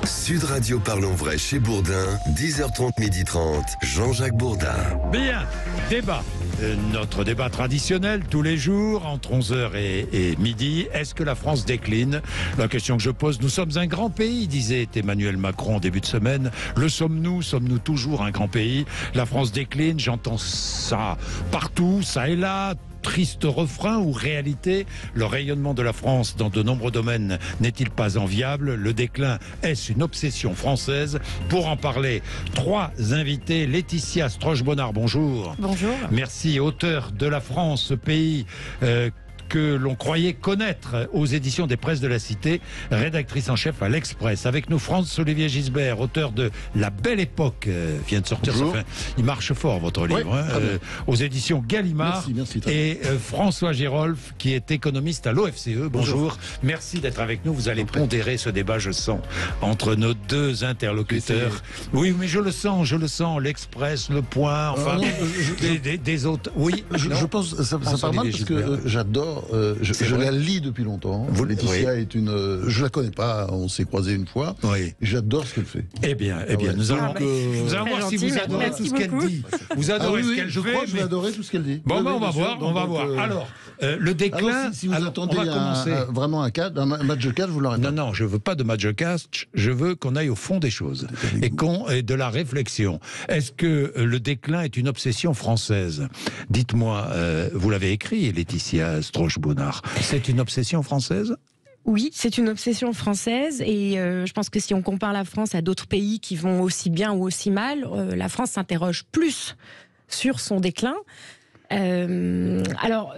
Sud Radio Parlons Vrai chez Bourdin, 10h30, 12h30, Jean-Jacques Bourdin. Bien, débat. Notre débat traditionnel tous les jours entre 11h et midi. Est-ce que la France décline? La question que je pose, nous sommes un grand pays, disait Emmanuel Macron en début de semaine. Le sommes-nous? Sommes-nous toujours un grand pays? La France décline, j'entends ça partout, ça et là. Triste refrain ou réalité, le rayonnement de la France dans de nombreux domaines n'est-il pas enviable? Le déclin, est-ce une obsession française? Pour en parler, trois invités. Laetitia Stroche-Bonnard, bonjour. Bonjour. Merci, auteur de La France, ce pays que l'on croyait connaître, aux éditions des Presses de la Cité, rédactrice en chef à l'Express. Avec nous, Franz-Olivier Gisbert, auteur de La Belle Époque, vient de sortir. Il marche fort, votre livre, aux éditions Gallimard. Merci, et François Gérolf, qui est économiste à l'OFCE. Bonjour. Merci d'être avec nous. Vous allez pondérer ce débat, je sens, entre nos deux interlocuteurs. Oui, mais je le sens, l'Express, Le Point, enfin, des autres. Oui, je pense, ça part mal parce que j'adore. Je la lis depuis longtemps. Laetitia est une. Je la connais pas. On s'est croisés une fois. Oui. J'adore ce qu'elle fait. Eh bien, nous allons voir si vous adorez tout ce qu'elle dit. Vous adorez ce qu'elle fait. Je crois que je vais adorer tout ce qu'elle dit. Bon, on va voir. Alors, le déclin. Si vous attendez vraiment un match de catch, vous l'aurez pas. Non, je veux pas de match de catch. Je veux qu'on aille au fond des choses et de la réflexion. Est-ce que le déclin est une obsession française? Dites-moi, vous l'avez écrit, Laetitia Stroche-Bonnard. C'est une obsession française? Oui, c'est une obsession française et je pense que si on compare la France à d'autres pays qui vont aussi bien ou aussi mal, la France s'interroge plus sur son déclin. Alors,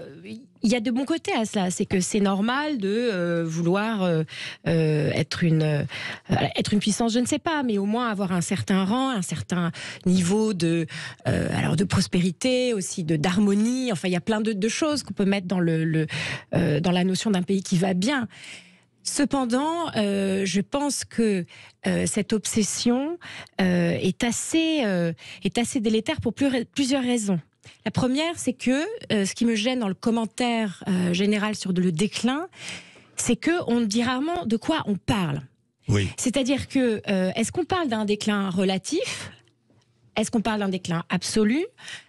il y a de bons côtés à cela, c'est que c'est normal de vouloir être une puissance, je ne sais pas, mais au moins avoir un certain rang, un certain niveau de prospérité, aussi d'harmonie. Enfin, il y a plein de choses qu'on peut mettre dans dans la notion d'un pays qui va bien. Cependant, je pense que cette obsession est assez délétère pour plusieurs raisons. La première, c'est que ce qui me gêne dans le commentaire général sur le déclin, c'est qu'on dit rarement de quoi on parle. Oui. C'est-à-dire que, est-ce qu'on parle d'un déclin relatif ? Est-ce qu'on parle d'un déclin absolu ?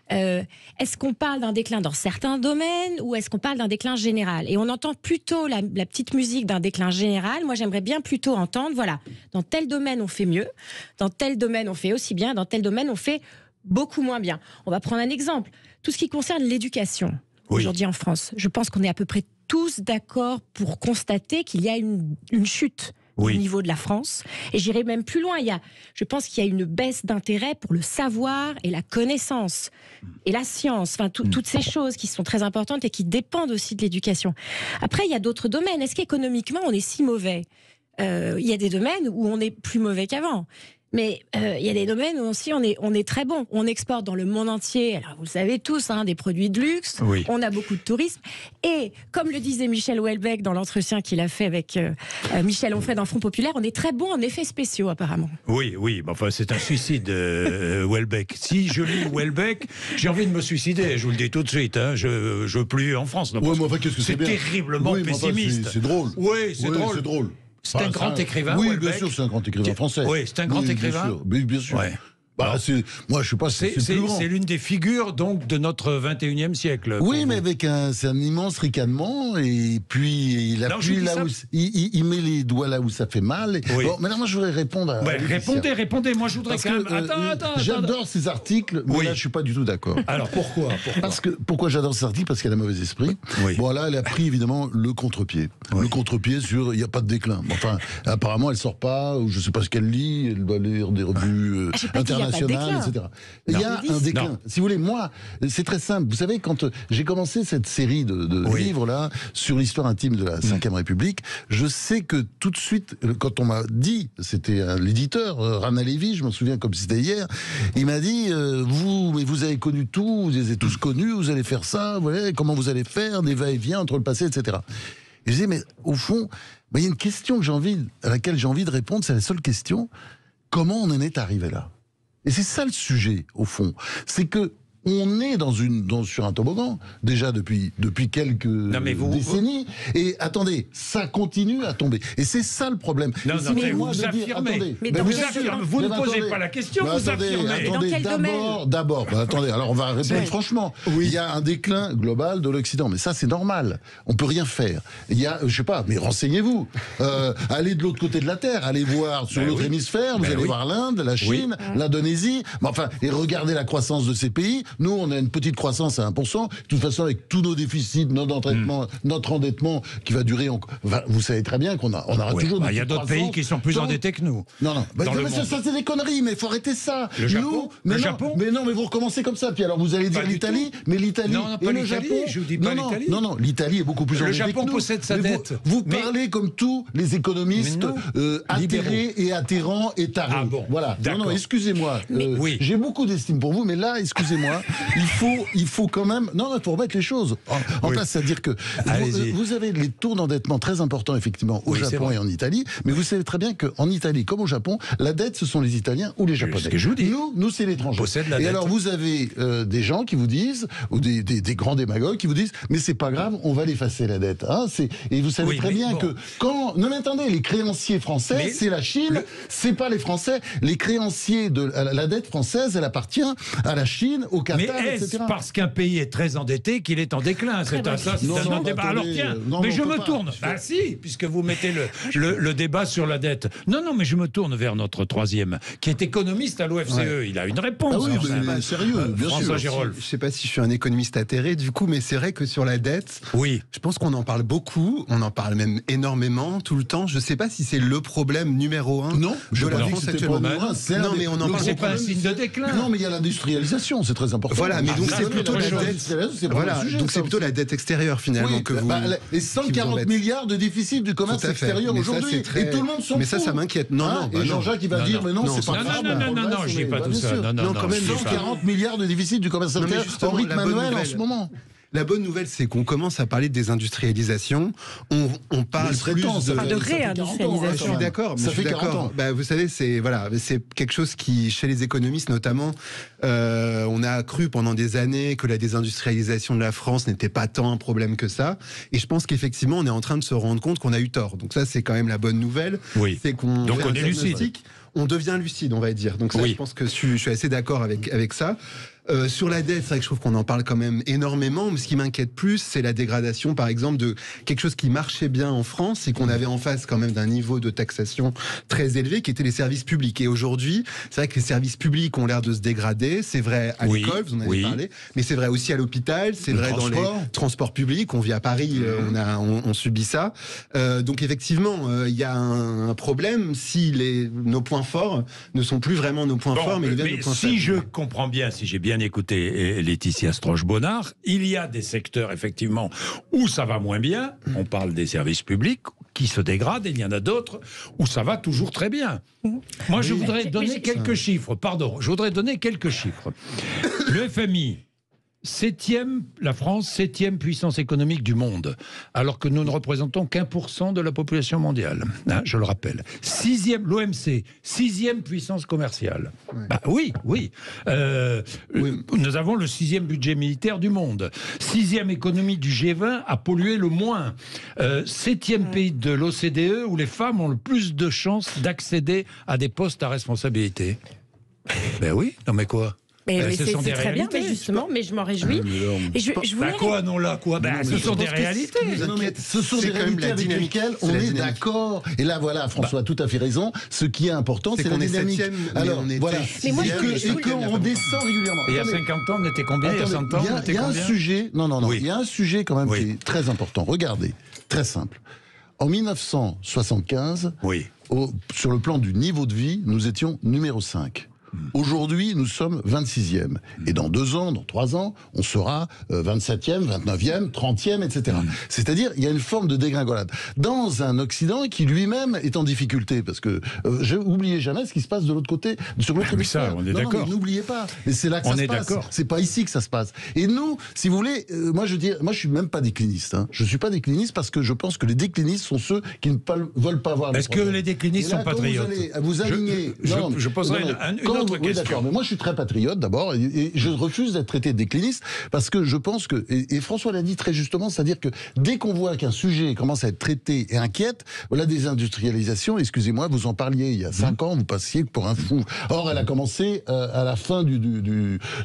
Est-ce qu'on parle d'un déclin dans certains domaines ou est-ce qu'on parle d'un déclin général? Et on entend plutôt la petite musique d'un déclin général. Moi, j'aimerais bien plutôt entendre, voilà, dans tel domaine on fait mieux, dans tel domaine on fait aussi bien, dans tel domaine on fait beaucoup moins bien. On va prendre un exemple. Tout ce qui concerne l'éducation, aujourd'hui en France, je pense qu'on est à peu près tous d'accord pour constater qu'il y a une chute au niveau de la France. Et j'irai même plus loin. Je pense qu'il y a une baisse d'intérêt pour le savoir et la connaissance et la science. Enfin, toutes ces choses qui sont très importantes et qui dépendent aussi de l'éducation. Après, il y a d'autres domaines. Est-ce qu'économiquement, on est si mauvais ? Il y a des domaines où on est plus mauvais qu'avant. Mais il y a des domaines où aussi on est très bon. On exporte dans le monde entier, alors vous le savez tous, des produits de luxe. Oui. On a beaucoup de tourisme. Et comme le disait Michel Houellebecq dans l'entretien qu'il a fait avec Michel Onfray dans Front Populaire, on est très bon en effets spéciaux apparemment. Oui, mais enfin c'est un suicide, Houellebecq. Si je lis Houellebecq, j'ai envie de me suicider, je vous le dis tout de suite. Je veux plus en France. C'est terriblement pessimiste. C'est drôle. Oui, c'est drôle. C'est un grand écrivain. Oui, bien sûr, c'est un grand écrivain français. Oui, c'est un grand écrivain. Bien sûr. Ouais. Moi, je sais pas si c'est plus grand. C'est l'une des figures donc de notre 21e siècle. Oui, mais c'est un immense ricanement et puis il appuie là où il met les doigts là où ça fait mal. Oui. Bon, maintenant, moi, je voudrais répondre. Répondez. Moi, je voudrais Attends. J'adore ces articles, mais là, je suis pas du tout d'accord. Alors pourquoi Pourquoi j'adore ces articles? Parce qu'elle a mauvais esprit. Oui. Bon, là, elle a pris évidemment le contre-pied. Oui. Le contre-pied sur il n'y a pas de déclin. Enfin, apparemment, elle sort pas, ou je sais pas ce qu'elle lit. Elle va lire des revues internationales, etc. Il y a un déclin. Non. Si vous voulez, moi, c'est très simple. Vous savez, quand j'ai commencé cette série de livres là sur l'histoire intime de la Ve République, je sais que tout de suite, quand on m'a dit, c'était l'éditeur Rana Lévy, je m'en souviens comme si c'était hier, il m'a dit vous avez connu tout, vous les avez tous connus, vous allez faire ça, voilà, comment vous allez faire, des va-et-vient entre le passé, etc. Et je disais, mais au fond, il y a une question à laquelle j'ai envie de répondre, c'est la seule question: comment on en est arrivé là? Et c'est ça le sujet, au fond. C'est que on est sur un toboggan, déjà depuis quelques décennies. Et attendez, ça continue à tomber. Et c'est ça le problème. Non, mais vous affirmez. Vous ne posez pas la question, vous affirmez. Dans quel domaine ? D'abord, attendez, alors on va répondre franchement. Il y a un déclin global de l'Occident, mais ça c'est normal. On peut rien faire. Il y a, je sais pas, mais renseignez-vous. Allez de l'autre côté de la Terre, allez voir sur l'autre hémisphère, vous allez voir l'Inde, la Chine, l'Indonésie, et regardez la croissance de ces pays. Nous, on a une petite croissance à 1%. De toute façon, avec tous nos déficits, notre endettement qui va durer, vous savez très bien qu'on aura toujours des. Il y a d'autres pays qui sont plus endettés que nous. Non. Mais ça, c'est des conneries, mais il faut arrêter ça. Le Japon, mais non, mais vous recommencez comme ça. Puis alors, vous allez dire l'Italie, mais l'Italie et le Japon. Je vous dis pas l'Italie. Non, l'Italie est beaucoup plus endetté que nous. Le Japon possède sa dette. Vous parlez comme tous les économistes atterrés et atterrants et tarés. Ah bon, voilà. Non, excusez-moi. J'ai beaucoup d'estime pour vous, mais là, excusez-moi, il faut quand même. Non, il faut remettre les choses en place. C'est-à-dire que vous avez les taux d'endettement très importants, effectivement, au Japon et en Italie, mais vous savez très bien qu'en Italie, comme au Japon, la dette, ce sont les Italiens ou les Japonais. C'est ce que je vous dis. Nous, c'est l'étranger. Et alors, vous avez des gens qui vous disent, ou des grands démagogues qui vous disent, mais c'est pas grave, on va l'effacer la dette. Et vous savez très bien que quand. Non, mais attendez, les créanciers français, c'est la Chine, c'est pas les Français. Les créanciers de la dette française, elle appartient à la Chine, au Qatar, mais est-ce etc. parce qu'un pays est très endetté qu'il est en déclin? C'est un débat. Alors tiens, mais je me tourne. Ah si, puisque vous mettez le débat sur la dette. Non, mais je me tourne vers notre troisième, qui est économiste à l'OFCE. Il a une réponse. Ah oui, mais sérieux, bien François sûr. Gérolf. Je sais pas si je suis un économiste atterré, du coup, mais c'est vrai que sur la dette, je pense qu'on en parle beaucoup, on en parle même énormément, tout le temps. Je sais pas si c'est le problème numéro 1 de la France actuellement. Non, mais on en parle. C'est pas un signe de déclin. Non, mais il y a l'industrialisation, c'est très important. Voilà, mais donc c'est plutôt la dette. Voilà, donc c'est plutôt la dette extérieure finalement que vous. Les 140 milliards de déficit du commerce extérieur aujourd'hui, et tout le monde s'en fout. Mais ça m'inquiète. Non, et Jean-Jacques il va dire, mais non, c'est pas grave. Non, je dis pas tout ça. Non, quand même 140 milliards de déficit du commerce extérieur en rythme annuel en ce moment. La bonne nouvelle, c'est qu'on commence à parler de désindustrialisation. On parle plus de réindustrialisation. Je suis d'accord. Ça fait 40 ans. Vous savez, c'est quelque chose qui, chez les économistes notamment, on a cru pendant des années que la désindustrialisation de la France n'était pas tant un problème que ça. Et je pense qu'effectivement, on est en train de se rendre compte qu'on a eu tort. Donc ça, c'est quand même la bonne nouvelle. Oui. C'est qu'on donc on est lucide. On devient lucide, on va dire. Donc ça, je pense que je suis assez d'accord avec ça. Sur la dette, c'est vrai que je trouve qu'on en parle quand même énormément, mais ce qui m'inquiète plus, c'est la dégradation, par exemple, de quelque chose qui marchait bien en France, c'est qu'on avait en face quand même d'un niveau de taxation très élevé, qui était les services publics. Et aujourd'hui, c'est vrai que les services publics ont l'air de se dégrader, c'est vrai à l'école, vous en avez parlé, mais c'est vrai aussi à l'hôpital, c'est vrai dans les transports publics, on vit à Paris, on subit ça. Donc effectivement, il y a un problème si nos points forts ne sont plus vraiment nos points forts, mais deviennent nos points faibles. Si je comprends bien, si j'ai bien écouté Laetitia Stroche-Bonnard, il y a des secteurs effectivement où ça va moins bien, on parle des services publics qui se dégradent, et il y en a d'autres où ça va toujours très bien. Moi je voudrais donner quelques chiffres, Le FMI, la France, 7e puissance économique du monde, alors que nous ne représentons qu'1% de la population mondiale, je le rappelle. L'OMC, 6e puissance commerciale. Oui. Nous avons le 6e budget militaire du monde. 6e économie du G20 à polluer le moins. 7e pays de l'OCDE où les femmes ont le plus de chances d'accéder à des postes à responsabilité. Non mais quoi ? Mais c'est très bien, mais justement, mais je m'en réjouis. Et je voulais... Ce sont des réalités. Ce sont des réalités avec lesquelles on est d'accord. Et là, voilà, François a tout à fait raison. Ce qui est important, c'est la dynamique. Alors, voilà. Et qu'on descend régulièrement. Il y a 50 ans, on était combien? Il y a 100 ans, on était combien? Il y a un sujet, il y a un sujet quand même qui est très important. Regardez, très simple. En 1975, sur le plan du niveau de vie, nous étions numéro 5. Aujourd'hui, nous sommes 26e. Et dans 2 ans, dans 3 ans, on sera 27e, 29e, 30e, etc. C'est-à-dire, il y a une forme de dégringolade. Dans un Occident qui lui-même est en difficulté. Parce que, n'oubliez jamais ce qui se passe de l'autre côté, sur l'autre hémisphère. Ça, on est d'accord. N'oubliez pas. Et c'est là que ça se passe. C'est pas ici que ça se passe. Et nous, si vous voulez, moi je suis même pas décliniste. Je suis pas décliniste parce que je pense que les déclinistes sont ceux qui ne veulent pas voir. Est-ce que les déclinistes sont patriotes? Vous alignez. Je poserai une autre question. D'accord, mais moi je suis très patriote d'abord, et je refuse d'être traité de décliniste, parce que je pense que, et François l'a dit très justement, c'est-à-dire que dès qu'on voit qu'un sujet commence à être traité et inquiète, la désindustrialisation, excusez-moi, vous en parliez il y a 5 ans, vous passiez pour un fou. Or, elle a commencé à la fin du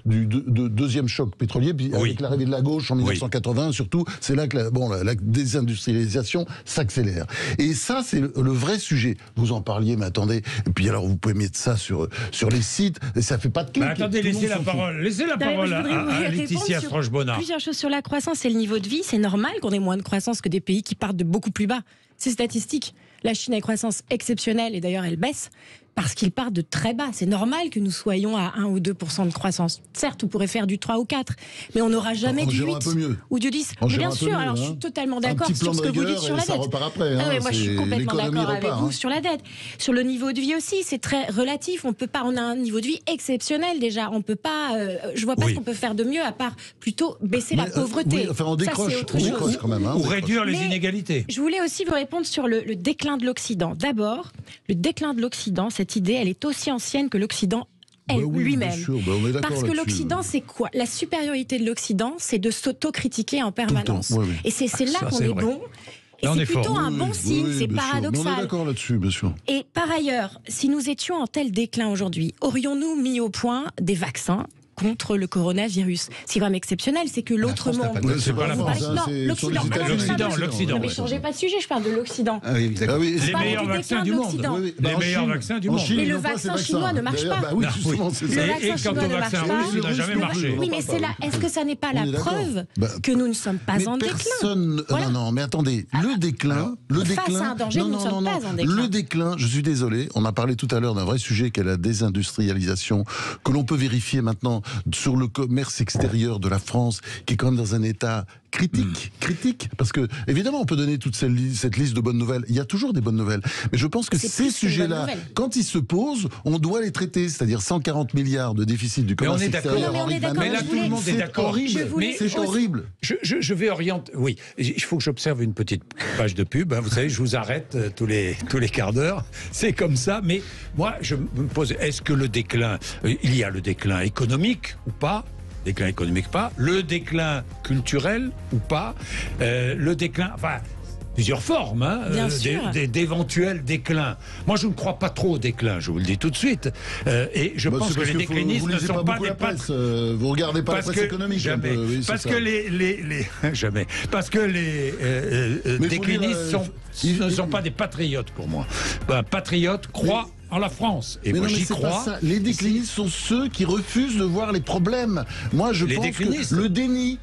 deuxième choc pétrolier, puis avec l'arrivée de la gauche en 1980, surtout, c'est là que la désindustrialisation s'accélère. Et ça, c'est le vrai sujet. Vous en parliez, mais attendez, et puis alors vous pouvez mettre ça sur les sites, et ça fait pas de clic. Attendez, laissez la parole à Laetitia Franche-Bonnard. Plusieurs choses sur la croissance et le niveau de vie. C'est normal qu'on ait moins de croissance que des pays qui partent de beaucoup plus bas. C'est statistique. La Chine a une croissance exceptionnelle et d'ailleurs elle baisse parce qu'ils partent de très bas. C'est normal que nous soyons à 1 ou 2% de croissance. Certes, on pourrait faire du 3 ou 4, mais on n'aura jamais du 8 ou du 10. Mais bien sûr, alors je suis totalement d'accord sur ce que vous dites sur la dette. Moi, je suis complètement d'accord avec vous sur la dette. Sur le niveau de vie aussi, c'est très relatif. On a un niveau de vie exceptionnel déjà. On peut pas. Je vois pas ce qu'on peut faire de mieux à part plutôt baisser la pauvreté. On décroche quand même. Ou réduire les inégalités. Je voulais aussi vous répondre sur le déclin de l'Occident. D'abord, le déclin de l'Occident, cette idée, elle est aussi ancienne que l'Occident lui-même. Parce que l'Occident, c'est quoi? La supériorité de l'Occident, c'est de s'autocritiquer en permanence. Et c'est là qu'on est bon. Et c'est plutôt un bon signe, c'est paradoxal. On est d'accord là-dessus, bien sûr. Et par ailleurs, si nous étions en tel déclin aujourd'hui, aurions-nous mis au point des vaccins contre le coronavirus? Ce qui est vraiment exceptionnel, c'est que l'autre monde... C'est pas la France. Non, l'Occident. L'Occident. Ne changez pas de sujet, je parle de l'Occident. Les meilleurs vaccins du monde. Les meilleurs vaccins du monde. Mais le vaccin chinois ne marche pas. Oui, justement, c'est ça. Et quant au vaccin russe, il n'a jamais marché. Oui, mais c'est là. Est-ce que ça n'est pas la preuve que nous ne sommes pas en déclin? Non, mais attendez, le déclin... Face à un danger, nous ne sommes pas en déclin. Le déclin, je suis désolé, on a parlé tout à l'heure d'un vrai sujet qu'est la désindustrialisation, que l'on peut vérifier maintenant sur le commerce extérieur de la France, qui est quand même dans un état critique, parce que évidemment on peut donner toute cette liste de bonnes nouvelles, il y a toujours des bonnes nouvelles, mais je pense que ces sujets-là, quand ils se posent, on doit les traiter, c'est-à-dire 140 milliards de déficit du commerce extérieur. Mais là tout le monde est d'accord. C'est horrible. Je vais orienter. Oui, il faut que j'observe une petite page de pub. Vous savez, je vous arrête tous les quarts d'heure. C'est comme ça. Mais moi, je me pose, est-ce que le déclin, il y a le déclin économique ou pas? Déclin économique pas, le déclin culturel ou pas, le déclin, enfin plusieurs formes d'éventuels déclins. Moi je ne crois pas trop au déclin, je vous le dis tout de suite, et je pense que les déclinistes ne sont pas des patriotes. Vous regardez pas la presse économique. Jamais. Parce que les déclinistes ne sont pas des patriotes pour moi. Un patriote croit en la France. Et moi, j'y crois. Les déclinistes sont ceux qui refusent de voir les problèmes. Moi, je pense que le déni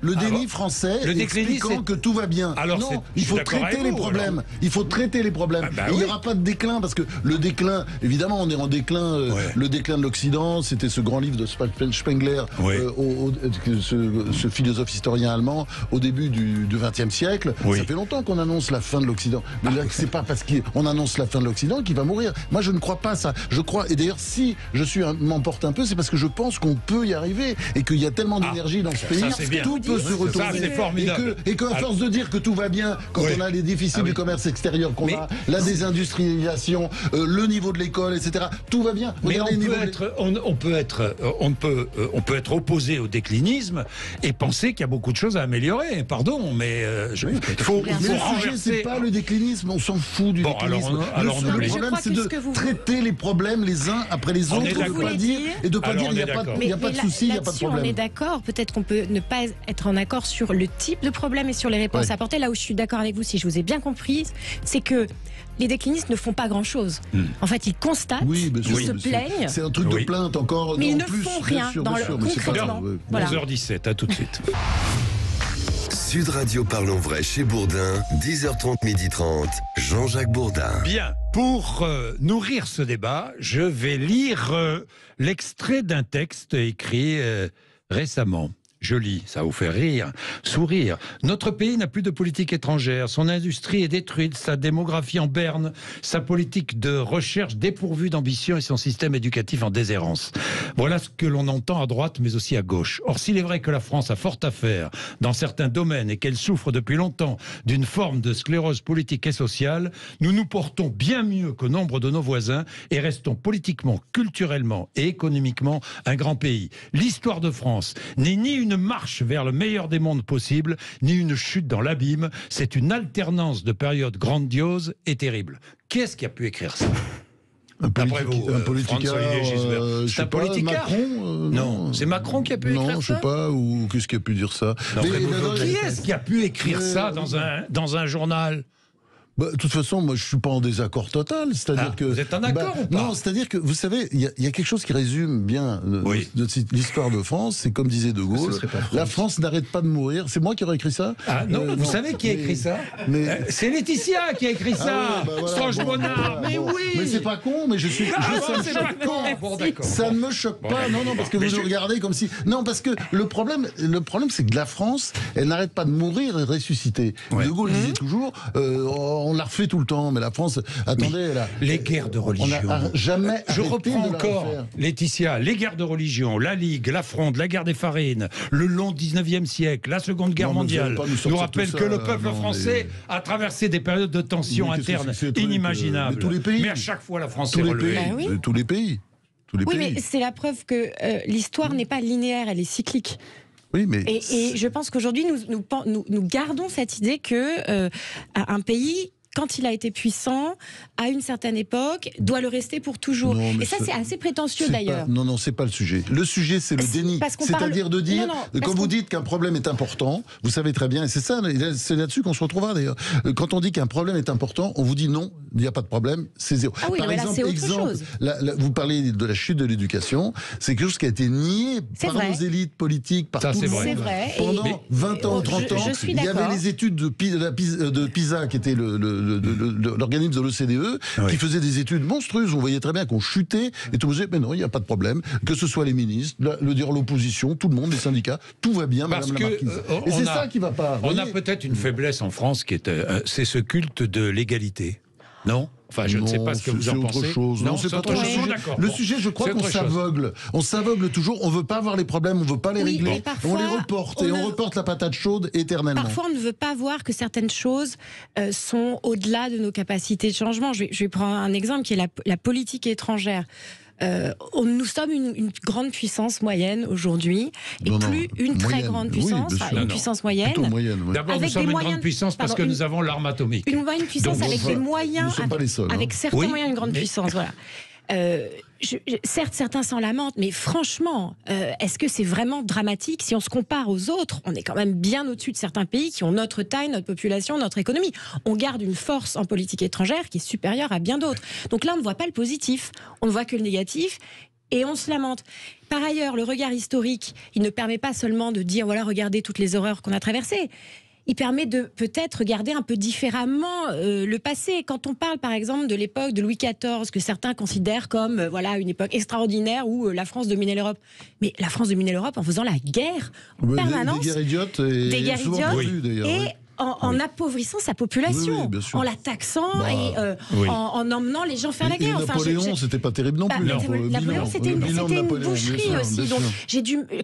français, expliquant que tout va bien. Alors, non, il faut traiter les problèmes. Il faut traiter les problèmes. Il n'y aura pas de déclin, parce que le déclin, évidemment, on est en déclin. Le déclin de l'Occident, c'était ce grand livre de Spengler, ce philosophe historien allemand, au début du XXe siècle. Ça fait longtemps qu'on annonce la fin de l'Occident. Mais là, c'est pas parce qu'on annonce la fin de l'Occident qu'il va mourir. Moi, je ne crois pas ça. Je crois, et d'ailleurs, si m'emporte un peu, c'est parce que je pense qu'on peut y arriver et qu'il y a tellement d'énergie dans ce pays, tout peut se retourner. C'est formidable. Et qu'à force de dire que tout va bien, quand on a les déficits du commerce extérieur qu'on a, la désindustrialisation, le niveau de l'école, etc., tout va bien. Mais on peut être opposé au déclinisme et penser qu'il y a beaucoup de choses à améliorer. Pardon, mais il faut renverser. C'est pas le déclinisme, on s'en fout du déclinisme. Le problème, c'est de traiter les problèmes les uns après les autres, de ne pas dire il n'y a pas de souci, il n'y a pas de problème. On est d'accord, peut-être qu'on peut ne pas être en accord sur le type de problème et sur les réponses apportées. Là où je suis d'accord avec vous, si je vous ai bien compris, c'est que les déclinistes ne font pas grand-chose. En fait, ils constatent, ils se plaignent. C'est un truc de plainte encore. Mais ils ne font rien concrètement. 11h17, à tout de suite. Sud Radio Parlons Vrai chez Bourdin, 10h30, 12h30, Jean-Jacques Bourdin. Bien, pour nourrir ce débat, je vais lire l'extrait d'un texte écrit récemment. Je lis, ça vous fait rire, sourire. Notre pays n'a plus de politique étrangère. Son industrie est détruite, sa démographie en berne, sa politique de recherche dépourvue d'ambition et son système éducatif en déshérence. Voilà ce que l'on entend à droite, mais aussi à gauche. Or, s'il est vrai que la France a fort à faire dans certains domaines et qu'elle souffre depuis longtemps d'une forme de sclérose politique et sociale, nous nous portons bien mieux que nombre de nos voisins et restons politiquement, culturellement et économiquement un grand pays. L'histoire de France n'est ni une marche vers le meilleur des mondes possible, ni une chute dans l'abîme. C'est une alternance de périodes grandioses et terribles. Qui est-ce qui a pu écrire ça ? Un politicard, c'est un politicard. Macron non, c'est Macron qui a pu écrire ça. Non, je sais pas, ou qu'est-ce qui a pu dire ça. Qui est-ce qui a pu écrire ça dans un journal ? De toute façon, moi, je suis pas en désaccord total. C'est-à-dire que vous êtes en accord ou pas ? Non, c'est-à-dire que vous savez, il y a quelque chose qui résume bien l'histoire de France. C'est comme disait De Gaulle, la France n'arrête pas de mourir. C'est moi qui aurais écrit ça ? Non, vous savez qui a écrit ça ? C'est Laetitia qui a écrit ça. Strange Bonnard. Mais oui. Mais c'est pas con. Mais c'est pas con. Bon, d'accord. Ça ne me choque pas. Non, parce que vous nous regardez comme si. Non, parce que le problème, c'est que la France, elle n'arrête pas de mourir et de ressusciter. De Gaulle disait toujours. On l'a refait tout le temps, mais la France, attendez, les guerres de religion. On n'a jamais. Je reprends encore, Laetitia, les guerres de religion, la Ligue, la Fronde, la guerre des farines, le long 19e siècle, la Seconde Guerre mondiale, nous rappelle que le peuple français a traversé des périodes de tensions internes inimaginables. Mais tous les pays. Mais à chaque fois, la France est relevée. Tous les pays. Mais c'est la preuve que l'histoire n'est pas linéaire, elle est cyclique. Oui, mais et je pense qu'aujourd'hui, nous gardons cette idée que un pays, quand il a été puissant, à une certaine époque, doit le rester pour toujours. Et ça, c'est assez prétentieux d'ailleurs. Non, c'est pas le sujet. Le sujet, c'est le déni. C'est-à-dire de dire, quand vous dites qu'un problème est important, vous savez très bien, et c'est là-dessus qu'on se retrouvera d'ailleurs. Quand on dit qu'un problème est important, on vous dit non, il n'y a pas de problème, c'est zéro. Ah oui, par exemple, vous parlez de la chute de l'éducation, c'est quelque chose qui a été nié par nos élites politiques, par tout le monde. C'est vrai. Pendant 20 ans ou 30 ans, il y avait les études de PISA, qui était l'organisme de l'OCDE, qui faisait des études monstrueuses. On voyait très bien qu'on chutait et tout le monde disait, mais non, il n'y a pas de problème. Que ce soit les ministres, l'opposition, tout le monde, les syndicats, tout va bien, parce madame la marquise. Et c'est ça qui ne va pas. On a peut-être une faiblesse en France qui est c'est ce culte de l'égalité. Non ? Enfin, je ne sais pas ce que vous en pensez. C'est autre chose. Non, c'est pas autre chose. Le sujet, je crois qu'on s'aveugle. On s'aveugle toujours. On ne veut pas avoir les problèmes, on ne veut pas les régler. On les reporte et on reporte la patate chaude éternellement. Parfois, on ne veut pas voir que certaines choses sont au-delà de nos capacités de changement. Je vais prendre un exemple qui est la politique étrangère. Nous sommes une grande puissance moyenne aujourd'hui, et une très grande puissance, une puissance moyenne. D'abord, nous sommes une grande puissance parce que nous avons l'arme atomique. Une moyenne puissance avec des moyens, avec certains moyens, une grande puissance. Voilà. Certes, certains s'en lamentent, mais franchement, est-ce que c'est vraiment dramatique ? Si on se compare aux autres, on est quand même bien au-dessus de certains pays qui ont notre taille, notre population, notre économie. On garde une force en politique étrangère qui est supérieure à bien d'autres. Donc là, on ne voit pas le positif, on ne voit que le négatif. Et on se lamente. Par ailleurs, le regard historique, il ne permet pas seulement de dire, voilà, regardez toutes les horreurs qu'on a traversées. Il permet de peut-être regarder un peu différemment le passé. Quand on parle, par exemple, de l'époque de Louis XIV, que certains considèrent comme une époque extraordinaire où la France dominait l'Europe. Mais la France dominait l'Europe en faisant la guerre en permanence. Des guerres idiotes. Et en appauvrissant sa population, en la taxant et en emmenant les gens faire la guerre. Napoléon, c'était pas terrible non plus. Napoléon, c'était une boucherie aussi. Donc,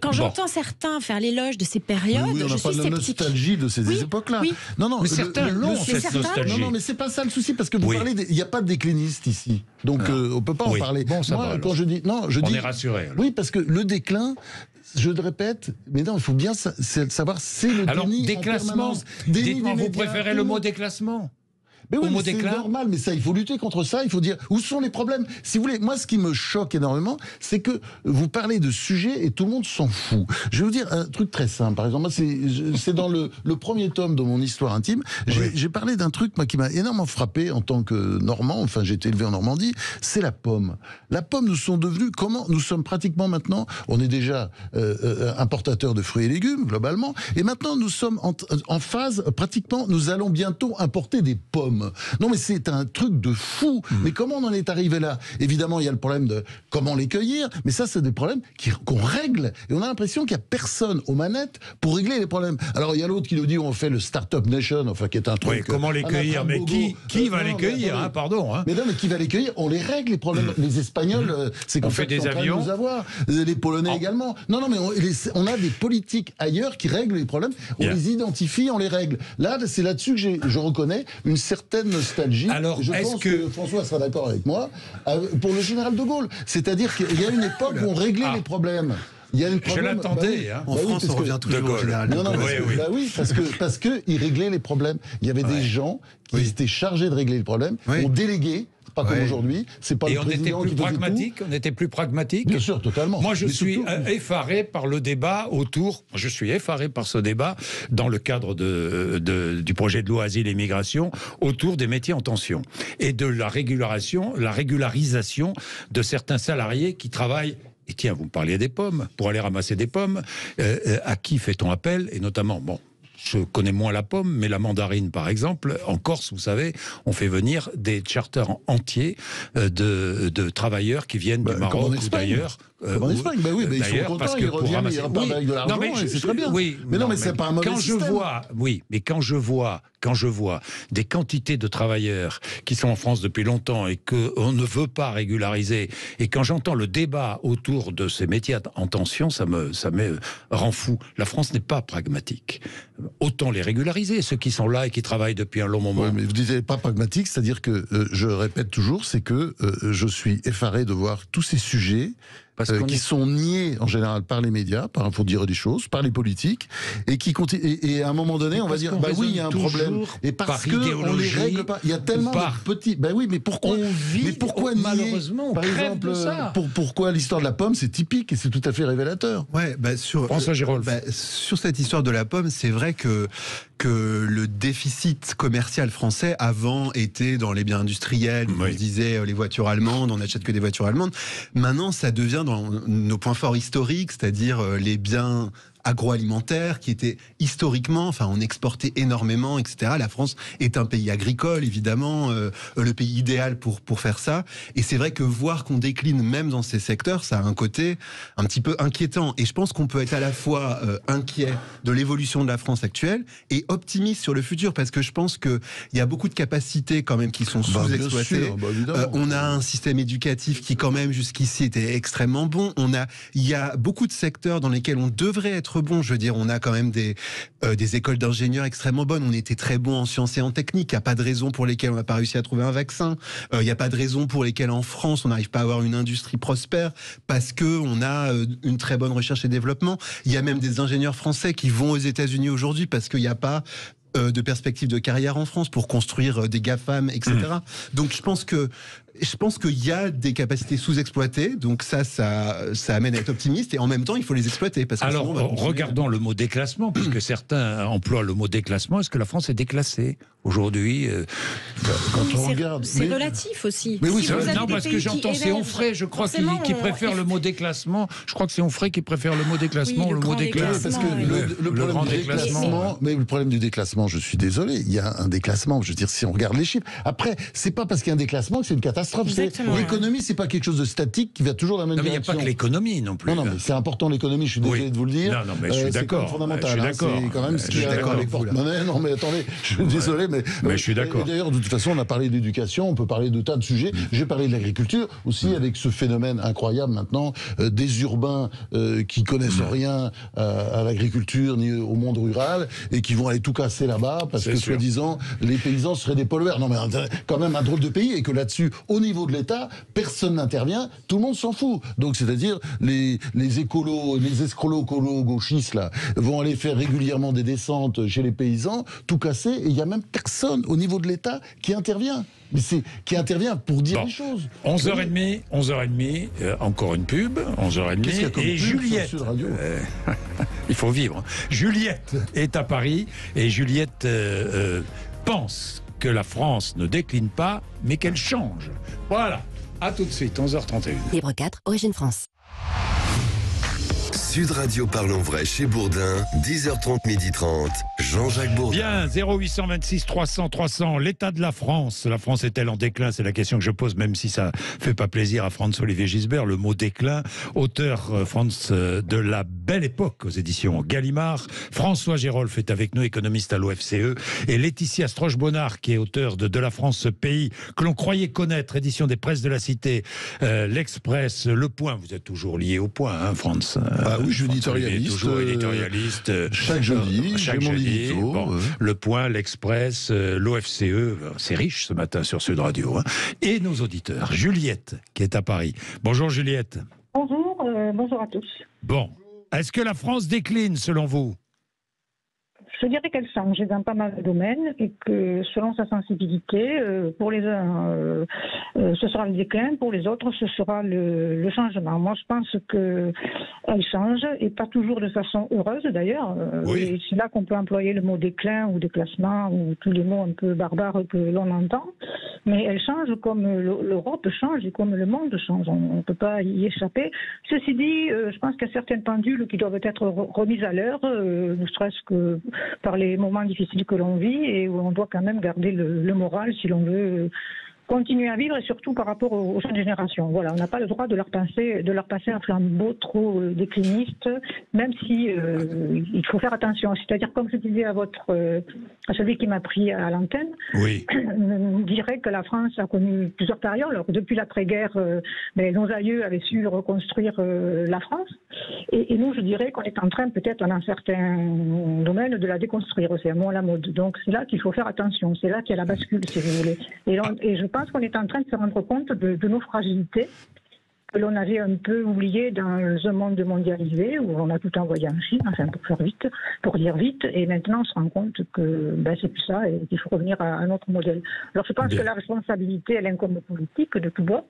quand j'entends certains faire l'éloge de ces périodes, on n'a pas de nostalgie de ces époques-là. Non, mais certains l'ont, cette nostalgie. Non, mais c'est pas ça le souci, parce que vous parlez, il n'y a pas de déclinistes ici. Donc on peut pas en parler. Bon, ça va, quand je dis, on est rassuré. Oui, parce que le déclin. Je le répète, mais non, il faut bien savoir, c'est le déni. Déclassement. Dites-moi, vous préférez le mot déclassement ? Mais oui, c'est normal, mais ça, il faut lutter contre ça, il faut dire où sont les problèmes. Si vous voulez, moi, ce qui me choque énormément, c'est que vous parlez de sujets et tout le monde s'en fout. Je vais vous dire un truc très simple. Par exemple, c'est dans le premier tome de mon histoire intime, j'ai parlé d'un truc qui m'a énormément frappé en tant que Normand, enfin j'ai été élevé en Normandie, c'est la pomme. La pomme, nous sommes pratiquement maintenant, on est déjà importateurs de fruits et légumes, globalement, et maintenant nous sommes en phase, pratiquement, nous allons bientôt importer des pommes. normes. Non, mais c'est un truc de fou. Mais comment on en est arrivé là? Évidemment, il y a le problème de comment les cueillir, mais ça, c'est des problèmes qu'on règle. Et on a l'impression qu'il n'y a personne aux manettes pour régler les problèmes. Alors, il y a l'autre qui nous dit on fait le Startup Nation, enfin, qui est un truc... Oui, comment les cueillir? Mais qui va les cueillir, hein, pardon, hein. Mais non, mais qui va les cueillir? On les règle, les problèmes. Les Espagnols, c'est comme ça qu'ils sont en train de nous avoir. Les Polonais également. Non, mais on a des politiques ailleurs qui règlent les problèmes. On les identifie, on les règle. Là, c'est là-dessus que je reconnais une certaine nostalgie. Alors, je pense que François sera d'accord avec moi, pour le général de Gaulle. C'est-à-dire qu'il y a une époque où on réglait les problèmes. Il y a une problème. Je l'attendais. En France, on revient toujours au général de Gaulle. Parce que il réglait les problèmes. Il y avait des gens qui étaient chargés de régler les problèmes. On déléguait. Pas comme aujourd'hui, c'est pas le président qui faisait tout. On était plus pragmatique. Bien sûr, totalement. Moi, je suis effaré par le débat autour. Je suis effaré par ce débat dans le cadre du projet de loi Asile et Migration autour des métiers en tension et de la régularisation de certains salariés qui travaillent. Et tiens, vous me parliez des pommes. Pour aller ramasser des pommes, à qui fait-on appel? Et notamment, je connais moins la pomme, mais la mandarine, par exemple, en Corse, vous savez, on fait venir des charters entiers de travailleurs qui viennent du Maroc ou d'ailleurs. En Espagne, oui, mais ils sont contents, ils reviennent, ils repartent avec de l'argent, c'est très bien. Mais non, mais c'est pas un mauvais système. Quand je vois des quantités de travailleurs qui sont en France depuis longtemps et qu'on ne veut pas régulariser, et quand j'entends le débat autour de ces métiers en tension, ça me rend fou. La France n'est pas pragmatique. Autant les régulariser, ceux qui sont là et qui travaillent depuis un long moment. Oui, mais vous disiez pas pragmatique, c'est-à-dire que, je répète toujours, c'est que je suis effaré de voir tous ces sujets qui sont niés en général par les médias, pour dire des choses, par les politiques, et qui continuent. Et à un moment donné, on va dire, oui, il y a un problème. Et parce qu'on les règle pas. Il y a tellement de petits. Oui, mais pourquoi? Pourquoi nier? Malheureusement, par exemple, pourquoi l'histoire de la pomme, c'est typique et c'est tout à fait révélateur. Ouais, François Girolf. Sur cette histoire de la pomme, c'est vrai que le déficit commercial français avant était dans les biens industriels, on se disait les voitures allemandes, on n'achète que des voitures allemandes. Maintenant, ça devient dans nos points forts historiques, c'est-à-dire les biens agroalimentaire qui était historiquement, on exportait énormément, etc. La France est un pays agricole, évidemment, le pays idéal pour faire ça. Et c'est vrai que voir qu'on décline même dans ces secteurs, ça a un côté un petit peu inquiétant. Et je pense qu'on peut être à la fois inquiet de l'évolution de la France actuelle et optimiste sur le futur, parce que je pense qu'il y a beaucoup de capacités quand même qui sont sous-exploitées. On a un système éducatif qui quand même jusqu'ici était extrêmement bon. Il y a beaucoup de secteurs dans lesquels on devrait être bon. Je veux dire, on a quand même des écoles d'ingénieurs extrêmement bonnes. On était très bons en sciences et en technique. Il n'y a pas de raison pour lesquelles on n'a pas réussi à trouver un vaccin. Il n'y a pas de raison pour lesquelles en France on n'arrive pas à avoir une industrie prospère, parce que on a une très bonne recherche et développement. Il y a même des ingénieurs français qui vont aux États-Unis aujourd'hui parce qu'il n'y a pas de perspective de carrière en France pour construire des GAFAM, etc. Donc je pense qu'il y a des capacités sous-exploitées, donc ça amène à être optimiste, et en même temps il faut les exploiter. Parce que alors regardons le mot déclassement, puisque certains emploient le mot déclassement. Est-ce que la France est déclassée aujourd'hui quand on regarde, c'est relatif aussi. Mais oui, non, parce que j'entends c'est Onfray, je crois, qui préfère le mot déclassement. Je crois que c'est Onfray qui préfère le mot déclassement, le mot déclassement. Parce que le grand déclassement, mais le problème du déclassement, je suis désolé, il y a un déclassement. Je veux dire, si on regarde les chiffres, après, c'est pas parce qu'il y a un déclassement que c'est une catastrophe. L'économie, c'est pas quelque chose de statique qui va toujours dans la même direction. Mais il n'y a pas que l'économie non plus. Non, mais c'est important l'économie. Je suis désolé de vous le dire. Non, mais je suis d'accord. C'est fondamental. C'est quand même ce qui est d'accord avec porte-monnaie. Non, mais attendez, je suis désolé, mais je suis d'accord. D'ailleurs, de toute façon, on a parlé d'éducation, on peut parler de tas de sujets. J'ai parlé de l'agriculture aussi, avec ce phénomène incroyable maintenant des urbains qui connaissent rien à l'agriculture ni au monde rural et qui vont aller tout casser là-bas parce que soi-disant les paysans seraient des pollueurs. Non, mais quand même un drôle de pays, et que là-dessus, au niveau de l'État, personne n'intervient, tout le monde s'en fout. Donc c'est-à-dire les écolos, les escrolos gauchistes là vont aller faire régulièrement des descentes chez les paysans, tout casser, et il y a même personne au niveau de l'État qui intervient. Mais qui intervient pour dire les choses. 11h30, encore une pub, 11h30, et Juliette. Il faut vivre. Juliette est à Paris, et Juliette pense que la France ne décline pas, mais qu'elle change. Voilà, à tout de suite, 11h31. Libre 4, Origine France. Sud Radio Parlons Vrai chez Bourdin, 10h30, 12h30, Jean-Jacques Bourdin. Bien, 0826 300 300, l'état de la France. La France est-elle en déclin? C'est la question que je pose, même si ça fait pas plaisir à Franz-Olivier Gisbert, le mot déclin. Auteur Franz de La Belle Époque aux éditions Gallimard. François Gérolf est avec nous, économiste à l'OFCE. Et Laetitia Stroche-Bonnard, qui est auteur de La France, ce pays que l'on croyait connaître, édition des Presses de la Cité, L'Express, Le Point. Vous êtes toujours lié au Point, hein, Franz? Ah oui, je suis éditorialiste. Toujours éditorialiste. Chaque jeudi, j'ai mon édito. Bon, Le Point, L'Express, l'OFCE, c'est riche ce matin sur Sud Radio. Hein. Et nos auditeurs, Juliette, qui est à Paris. Bonjour Juliette. Bonjour, bonjour à tous. Bon, est-ce que la France décline selon vous? Je dirais qu'elle change dans pas mal de domaines et que selon sa sensibilité, pour les uns, ce sera le déclin, pour les autres, ce sera le changement. Moi, je pense qu'elle change et pas toujours de façon heureuse d'ailleurs. Oui. C'est là qu'on peut employer le mot déclin ou déclassement ou tous les mots un peu barbares que l'on entend. Mais elle change comme l'Europe change et comme le monde change. On ne peut pas y échapper. Ceci dit, je pense qu'il y a certaines pendules qui doivent être remises à l'heure, ne serait-ce que par les moments difficiles que l'on vit et où on doit quand même garder le moral si l'on veut continuer à vivre et surtout par rapport aux jeunes générations. Voilà, on n'a pas le droit de leur passer un flambeau trop décliniste, même si il faut faire attention. C'est-à-dire, comme je disais à celui qui m'a pris à l'antenne, oui. On dirait que la France a connu plusieurs périodes. Alors, depuis l'après-guerre, nos aïeux avaient su reconstruire la France. Et nous, je dirais qu'on est en train, peut-être dans certains domaines, de la déconstruire. C'est un mot à la mode. Donc, c'est là qu'il faut faire attention. C'est là qu'il y a la bascule, si vous voulez. Et je pense qu'on est en train de se rendre compte de nos fragilités que l'on avait un peu oubliées dans un monde mondialisé où on a tout envoyé en Chine, enfin pour dire vite, et maintenant on se rend compte que c'est plus ça et qu'il faut revenir à un autre modèle. Alors je pense que la responsabilité, elle incombe aux politiques de tout bord,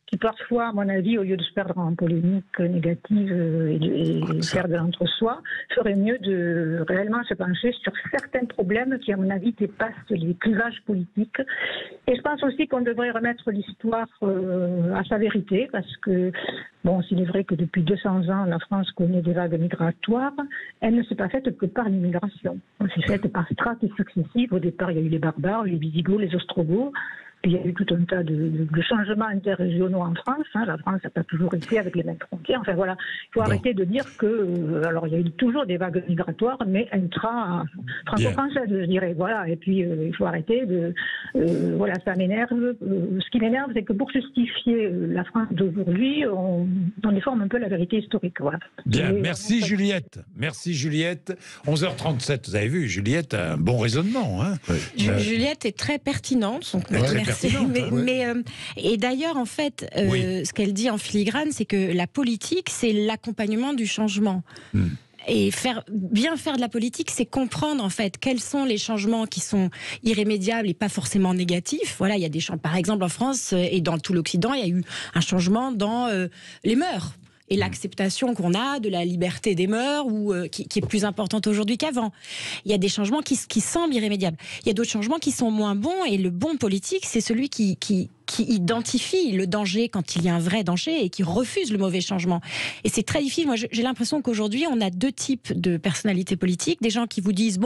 qui parfois, à mon avis, au lieu de se perdre en polémique négative et faire de l'entre-soi, ferait mieux de réellement se pencher sur certains problèmes qui, à mon avis, dépassent les clivages politiques. Et je pense aussi qu'on devrait remettre l'histoire à sa vérité, parce que, s'il est vrai que depuis 200 ans, la France connaît des vagues migratoires, elle ne s'est pas faite que par l'immigration. Elle s'est faite par strates successives. Au départ, il y a eu les barbares, les Visigoths, les Ostrogoths. Puis il y a eu tout un tas de changements interrégionaux en France. La France n'a pas toujours été avec les mêmes frontières. Enfin voilà, il faut arrêter de dire que... alors il y a eu toujours des vagues migratoires, mais franco-françaises, je dirais. Voilà. Et puis il faut arrêter de... ça m'énerve. Ce qui m'énerve, c'est que pour justifier la France d'aujourd'hui, on déforme un peu la vérité historique. Voilà. Bien, merci Juliette. Merci Juliette. 11h37, vous avez vu, Juliette a un bon raisonnement. Hein. Juliette est très pertinente. Donc et d'ailleurs, en fait, ce qu'elle dit en filigrane, c'est que la politique, c'est l'accompagnement du changement. Et bien faire de la politique, c'est comprendre en fait quels sont les changements qui sont irrémédiables et pas forcément négatifs. Voilà, il y a des changements. Par exemple, en France et dans tout l'Occident, il y a eu un changement dans les mœurs. Et l'acceptation qu'on a de la liberté des mœurs, qui est plus importante aujourd'hui qu'avant. Il y a des changements qui semblent irrémédiables. Il y a d'autres changements qui sont moins bons, et le bon politique, c'est celui qui identifie le danger quand il y a un vrai danger et qui refuse le mauvais changement. Et c'est très difficile. Moi, j'ai l'impression qu'aujourd'hui, on a deux types de personnalités politiques. Des gens qui vous disent,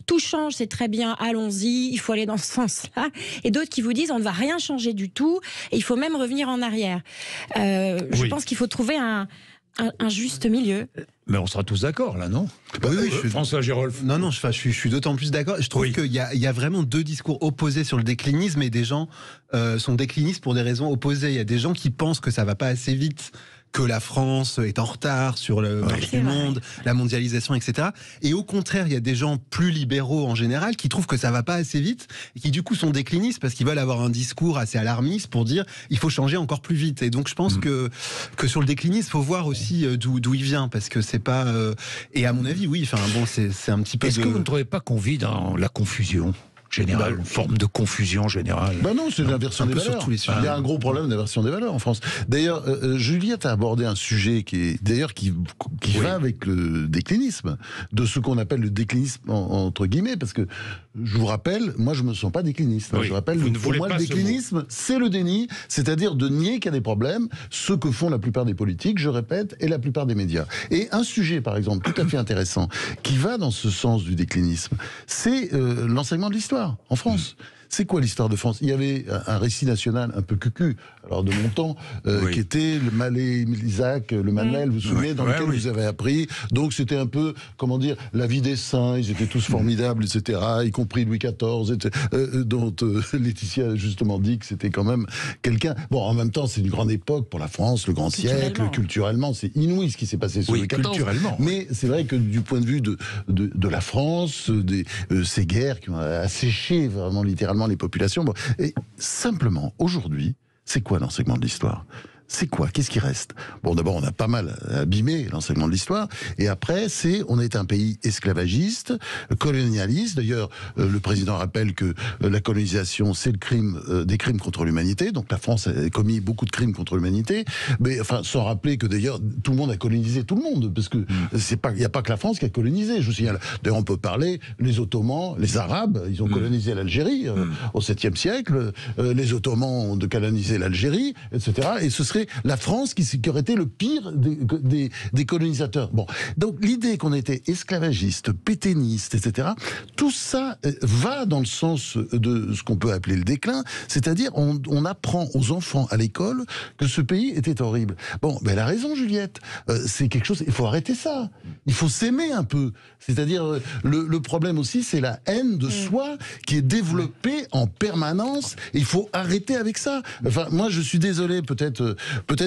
tout change, c'est très bien, allons-y, il faut aller dans ce sens-là. Et d'autres qui vous disent, on ne va rien changer du tout et il faut même revenir en arrière. Je pense qu'il faut trouver un juste milieu. Mais on sera tous d'accord, là, non? Oui, François Gérolf. Non, je suis d'autant plus d'accord. Je trouve qu'il y a vraiment deux discours opposés sur le déclinisme, et des gens sont déclinistes pour des raisons opposées. Il y a des gens qui pensent que ça va pas assez vite, que la France est en retard sur le marché du monde, la mondialisation, etc. Et au contraire, il y a des gens plus libéraux en général qui trouvent que ça va pas assez vite et qui du coup sont déclinistes parce qu'ils veulent avoir un discours assez alarmiste pour dire il faut changer encore plus vite. Et donc je pense que sur le déclinisme, il faut voir aussi d'où il vient, parce que c'est pas... et à mon avis, c'est un petit peu... Est-ce que vous ne trouvez pas qu'on vit dans la confusion ? générale, une forme de confusion générale. Non, c'est l'inversion des valeurs. Il y a un gros problème d'inversion des valeurs en France. D'ailleurs, Juliette a abordé un sujet qui va avec le déclinisme, de ce qu'on appelle le déclinisme entre guillemets, parce que je vous rappelle, moi je me sens pas décliniste. Je vous rappelle, pour moi le déclinisme, c'est le déni, c'est-à-dire de nier qu'il y a des problèmes, ce que font la plupart des politiques, je répète, et la plupart des médias. Et un sujet, par exemple, tout à fait intéressant, qui va dans ce sens du déclinisme, c'est l'enseignement de l'histoire en France. C'est quoi l'histoire de France? Il y avait un récit national un peu cucu, alors de mon temps, qui était le Malais-Isaac, le Manuel, vous vous souvenez, dans lequel vous avez appris. Donc c'était un peu, comment dire, la vie des saints, ils étaient tous formidables, etc., y compris Louis XIV, dont Laetitia a justement dit que c'était quand même quelqu'un... Bon, en même temps, c'est une grande époque pour la France, le grand siècle, culturellement, c'est inouï ce qui s'est passé sous Louis XIV. Culturellement. Mais c'est vrai que du point de vue de la France, ces guerres qui ont asséché vraiment littéralement les populations. Bon. Et simplement, aujourd'hui, c'est quoi l'enseignement de l'histoire ? C'est quoi? Qu'est-ce qui reste? Bon, d'abord, on a pas mal abîmé l'enseignement de l'histoire. Et après, on est un pays esclavagiste, colonialiste. D'ailleurs, le président rappelle que la colonisation, c'est le crime, des crimes contre l'humanité. Donc la France a commis beaucoup de crimes contre l'humanité. Mais enfin, sans rappeler que d'ailleurs, tout le monde a colonisé tout le monde. Parce que il n'y a pas que la France qui a colonisé, je vous signale. D'ailleurs, on peut parler, les Ottomans, les Arabes, ils ont colonisé l'Algérie au 7e siècle. Les Ottomans ont colonisé l'Algérie, etc. Et ce serait la France qui aurait été le pire des colonisateurs. Bon, donc l'idée qu'on était esclavagiste, pétainiste, etc., tout ça va dans le sens de ce qu'on peut appeler le déclin, c'est-à-dire on apprend aux enfants à l'école que ce pays était horrible. Bon, ben elle a raison Juliette, c'est quelque chose, il faut arrêter ça, il faut s'aimer un peu, c'est-à-dire le problème aussi c'est la haine de soi qui est développée en permanence, et il faut arrêter avec ça. Enfin, moi je suis désolé, peut-être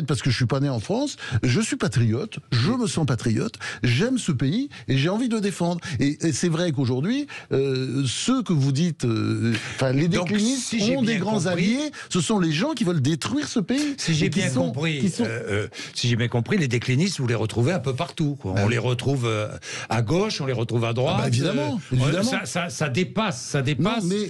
parce que je suis pas né en France, je suis patriote, je me sens patriote, j'aime ce pays et j'ai envie de le défendre. Et c'est vrai qu'aujourd'hui, ceux que vous dites, les déclinistes ont des grands alliés, ce sont les gens qui veulent détruire ce pays. Si j'ai bien compris, les déclinistes, vous les retrouvez un peu partout, quoi. On les retrouve à gauche, on les retrouve à droite. Évidemment. Ça dépasse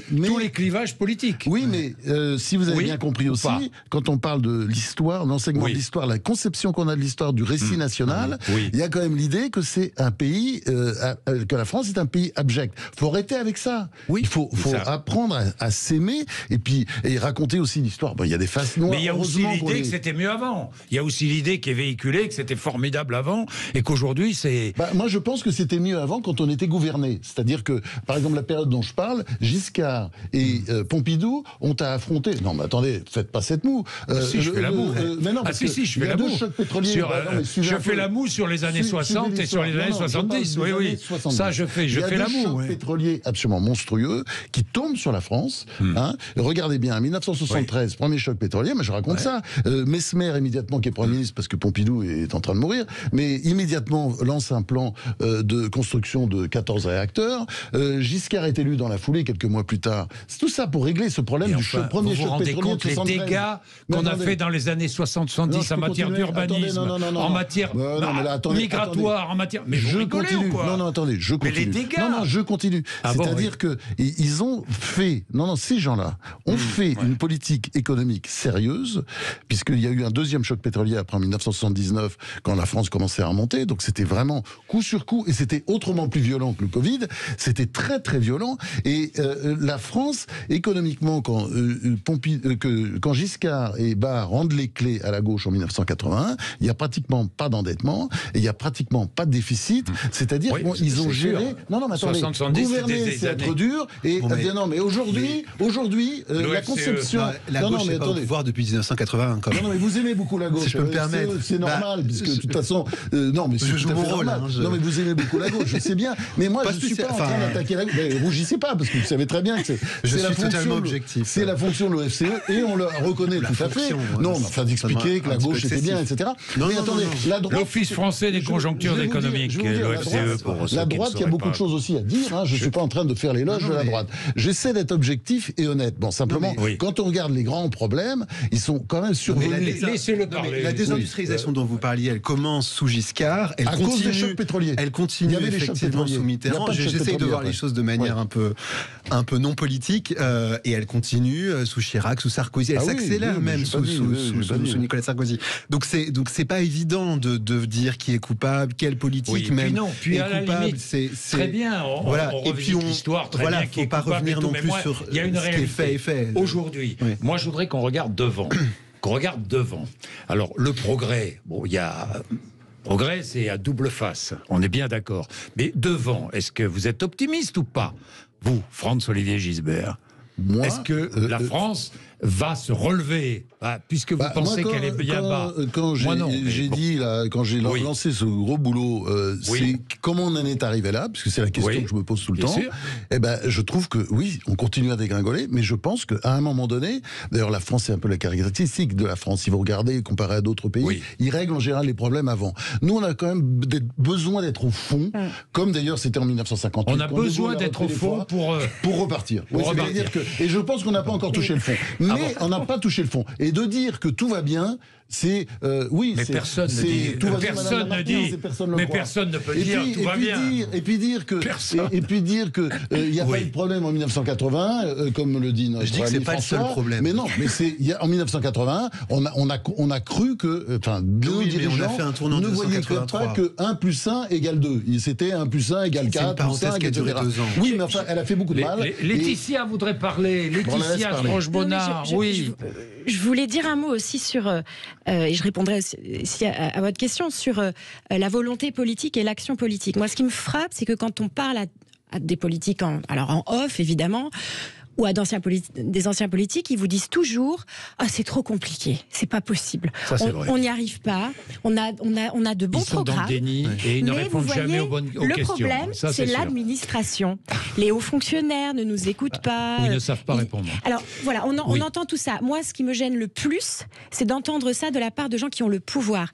tous les clivages politiques. Oui, mais si vous avez bien compris aussi, quand on parle de l'histoire, l'enseignement de l'histoire, la conception qu'on a de l'histoire, du récit national, il y a quand même l'idée que c'est un pays, que la France est un pays abject. Il faut arrêter avec ça. Oui, il faut apprendre à s'aimer et raconter aussi l'histoire. Bon, il y a des faces noires. Mais il y a aussi l'idée que c'était mieux avant. Il y a aussi l'idée qui est véhiculée que c'était formidable avant et qu'aujourd'hui c'est... moi je pense que c'était mieux avant quand on était gouverné. C'est-à-dire que, par exemple, la période dont je parle, Giscard et Pompidou ont à affronter... Non mais attendez, faites pas cette moue. Si, je fais la moue. Mais non, je fais la moue. Je fais la moue sur les années 60 et sur les années 70. Oui. Ça, je fais la moue. Il y a deux chocs pétroliers absolument monstrueux qui tombent sur la France. Regardez bien, 1973, premier choc pétrolier, mais je raconte ça. Mesmer, immédiatement, qui est Premier ministre, parce que Pompidou est en train de mourir, mais immédiatement lance un plan de construction de 14 réacteurs. Giscard est élu dans la foulée, quelques mois plus tard. C'est tout ça pour régler ce problème du premier choc pétrolier. Vous vous rendez compte les dégâts qu'on a fait dans les années 60-70 en matière d'urbanisme, en matière migratoire, en matière... Mais je continue. Je continue. Mais les dégâts... je continue. C'est-à-dire que ils ont fait... ces gens-là ont fait une politique économique sérieuse, puisqu'il y a eu un deuxième choc pétrolier après en 1979, quand la France commençait à remonter, donc c'était vraiment coup sur coup, et c'était autrement plus violent que le Covid, c'était très très violent, et la France, économiquement, quand Giscard et Barre rendent les clés à la gauche en 1981, il n'y a pratiquement pas d'endettement, et il n'y a pratiquement pas de déficit, c'est-à-dire qu'ils ont géré... Non, mais attendez, gouverner, c'est être dur, et mais aujourd'hui, la conception... La gauche, c'est pas au pouvoir depuis 1981, quand même. Non, mais vous aimez beaucoup la gauche. Si je peux me permettre. C'est normal, puisque de toute façon... je joue mon rôle. Non, mais vous aimez beaucoup la gauche, je sais bien. Mais moi, je ne suis pas en train d'attaquer la gauche. Mais rougissez pas, parce que vous savez très bien que c'est la fonction... objectif. C'est la fonction de l'OFCE, et on le reconnaît tout à fait. Non, mais enfin, expliquait que la gauche était bien, etc. Non, mais non, attendez, non. la droite, l'Office français des conjonctures économiques, l'OFCE pour ceux la qui ne droite, il y a sauraient beaucoup pas. de choses aussi à dire. Hein. Je ne suis pas en train de faire l'éloge de la droite. J'essaie d'être objectif et honnête. Bon, simplement, quand on regarde les grands problèmes, ils sont quand même survenus. Laissez-le parler. La désindustrialisation dont vous parliez, elle commence sous Giscard, elle à cause des chocs pétroliers. Elle continue effectivement sous Mitterrand. J'essaie de voir les choses de manière un peu non politique, et elle continue sous Chirac, sous Sarkozy. Elle s'accélère même sous Nicolas Sarkozy. Donc c'est pas évident de dire qui est coupable, quelle politique même puis est à la coupable. limite, C'est très bien. On revisite l'histoire très bien. Faut pas revenir non plus sur il y a une ce qui est fait. Aujourd'hui, moi je voudrais qu'on regarde devant. Alors le progrès, il y a progrès, c'est à double face. On est bien d'accord. Mais devant, est-ce que vous êtes optimiste ou pas, vous, Franz-Olivier Gisbert? Est-ce que la France va se relever, puisque vous pensez qu'elle est bien bas? Quand j'ai lancé ce gros boulot, c'est comment on en est arrivé là, parce que c'est la question que je me pose tout le temps. Eh ben, je trouve que oui, on continue à dégringoler, mais je pense qu'à un moment donné, d'ailleurs la France c'est un peu la caractéristique de la France. Si vous regardez, comparé à d'autres pays, ils règlent en général les problèmes avant. Nous, on a quand même besoin d'être au fond, comme d'ailleurs c'était en 1958. On a besoin d'être au fond pour repartir. Et je pense qu'on n'a pas encore touché le fond. Mais on n'a pas touché le fond. Et de dire que tout va bien, c'est mais personne ne dit. Personne ne dit. Mais personne ne peut dire tout va bien. Et puis dire que il n'y a pas eu de problème en 1980, comme le dit notre ami François. Je dis que c'est pas le seul problème. Mais non, mais en 1981, on a cru que, enfin, nos dirigeants ne voyaient pas que 1 plus 1 égale 2. C'était 1 plus 1 égale 4, plus 5, etc. Oui, mais enfin, elle a fait beaucoup de mal. Laetitia voudrait parler. Laetitia Franche-Bonnard, oui. Je voulais dire un mot aussi sur, et je répondrai aussi à votre question, sur la volonté politique et l'action politique. Moi, ce qui me frappe, c'est que quand on parle à des politiques, en off, évidemment, ou à des anciens politiques, ils vous disent toujours c'est trop compliqué, c'est pas possible. On n'y arrive pas. On a de bons programmes. Ils sont dans le déni et ils ne répondent jamais aux questions. Le problème, c'est l'administration. Les hauts fonctionnaires ne nous écoutent pas. Ils ne savent pas répondre. Alors voilà, on entend tout ça. Moi, ce qui me gêne le plus, c'est d'entendre ça de la part de gens qui ont le pouvoir.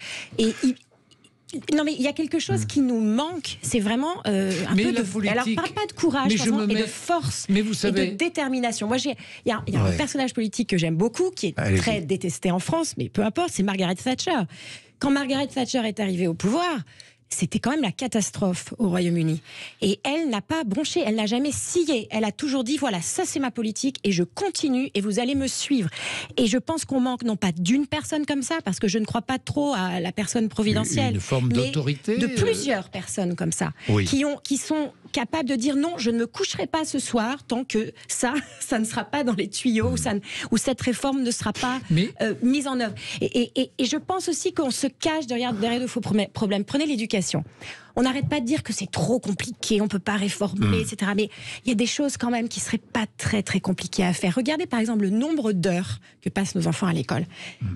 Non, mais il y a quelque chose qui nous manque, c'est vraiment un peu de politique. Alors, je parle pas de courage, mais de force et de détermination. Moi, il y a un personnage politique que j'aime beaucoup, qui est très détesté en France, mais peu importe, c'est Margaret Thatcher. Quand Margaret Thatcher est arrivée au pouvoir, c'était quand même la catastrophe au Royaume-Uni. Et elle n'a pas bronché, elle n'a jamais scié. Elle a toujours dit, voilà, ça c'est ma politique et je continue et vous allez me suivre. Et je pense qu'on manque non pas d'une personne comme ça, parce que je ne crois pas trop à la personne providentielle. Une forme d'autorité. De plusieurs personnes comme ça, qui sont capables de dire non, je ne me coucherai pas ce soir tant que ça ne sera pas dans les tuyaux, ou cette réforme ne sera pas mise en œuvre. Et je pense aussi qu'on se cache derrière de faux problèmes. Prenez l'éducation. On n'arrête pas de dire que c'est trop compliqué, on ne peut pas réformer, etc. Mais il y a des choses quand même qui ne seraient pas très très compliquées à faire. Regardez par exemple le nombre d'heures que passent nos enfants à l'école.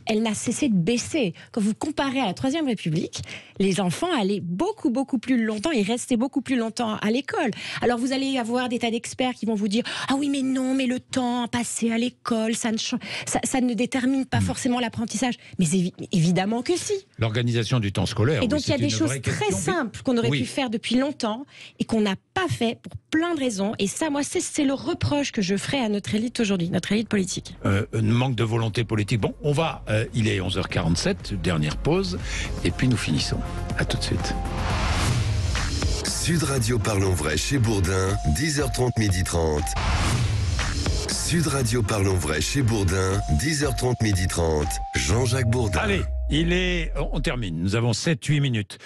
Elle n'a cessé de baisser. Quand vous comparez à la Troisième République, les enfants allaient beaucoup plus longtemps, ils restaient beaucoup plus longtemps à l'école. Alors vous allez avoir des tas d'experts qui vont vous dire « Ah oui mais non, mais le temps passé à l'école, ça ne détermine pas forcément l'apprentissage. » Mais évidemment que si. L'organisation du temps scolaire. Et donc il y a des choses très simples qu'on aurait pu faire depuis longtemps et qu'on n'a pas fait pour plein de raisons. Et ça, moi, c'est le reproche que je ferai à notre élite aujourd'hui, notre élite politique. Manque de volonté politique. Bon, il est 11h47, dernière pause, et puis nous finissons. À tout de suite. Sud Radio Parlons Vrai chez Bourdin, 10h30, 12h30. Sud Radio Parlons Vrai chez Bourdin, 10h30, 12h30. Jean-Jacques Bourdin. Allez, on termine, nous avons 7-8 minutes.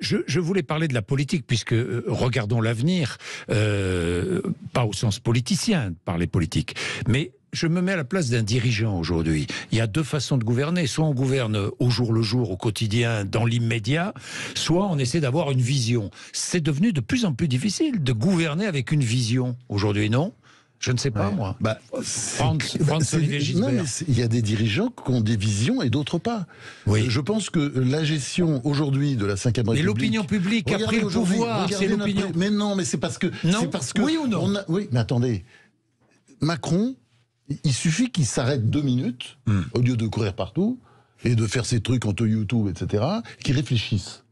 Je voulais parler de la politique, puisque regardons l'avenir, pas au sens politicien, parler politique, mais je me mets à la place d'un dirigeant aujourd'hui. Il y a deux façons de gouverner. Soit on gouverne au jour le jour, au quotidien, dans l'immédiat, soit on essaie d'avoir une vision. C'est devenu de plus en plus difficile de gouverner avec une vision aujourd'hui, non ? Je ne sais pas, moi. Franz-Olivier Gisbert. Non, mais il y a des dirigeants qui ont des visions et d'autres pas. Je pense que la gestion aujourd'hui de la Ve République... Mais l'opinion publique a pris le pouvoir, c'est l'opinion... Mais non, mais c'est parce que... Non, oui ou non ? Oui, mais attendez. Macron, il suffit qu'il s'arrête 2 minutes, au lieu de courir partout, et de faire ses trucs entre YouTube, etc., qu'il réfléchisse.